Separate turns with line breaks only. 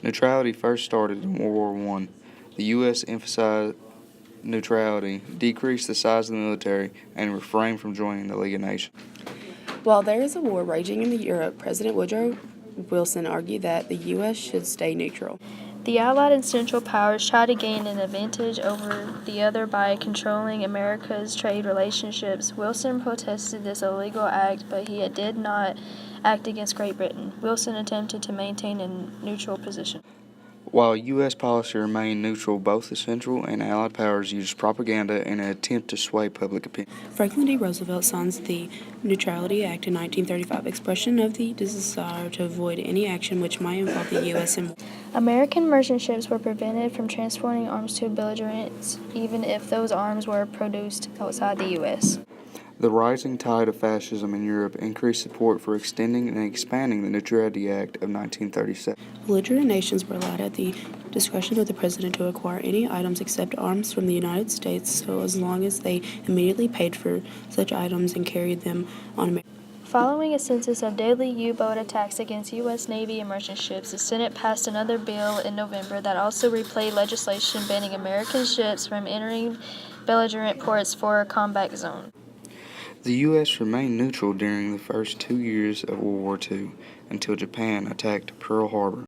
Neutrality first started in World War I. The U.S. emphasized neutrality, decreased the size of the military, and refrained from joining the League of Nations.
While there is a war raging in Europe, President Woodrow Wilson argued that the U.S. should stay neutral.
The Allied and Central Powers tried to gain an advantage over the other by controlling America's trade relationships. Wilson protested this illegal act, but he did not act against Great Britain. Wilson attempted to maintain a neutral position.
While U.S. policy remained neutral, both the Central and Allied powers used propaganda in an attempt to sway public opinion.
Franklin D. Roosevelt signs the Neutrality Act in 1935, expression of the desire to avoid any action which might involve the U.S. in war.
American merchant ships were prevented from transporting arms to belligerents, even if those arms were produced outside the U.S.
The rising tide of fascism in Europe increased support for extending and expanding the Neutrality Act of 1937.
Belligerent nations were allowed at the discretion of the president to acquire any items except arms from the United States, so as long as they immediately paid for such items and carried them on American.
Following a census of deadly U-boat attacks against U.S. Navy and merchant ships, the Senate passed another bill in November that also replayed legislation banning American ships from entering belligerent ports for a combat zone.
The U.S. remained neutral during the first 2 years of World War II until Japan attacked Pearl Harbor.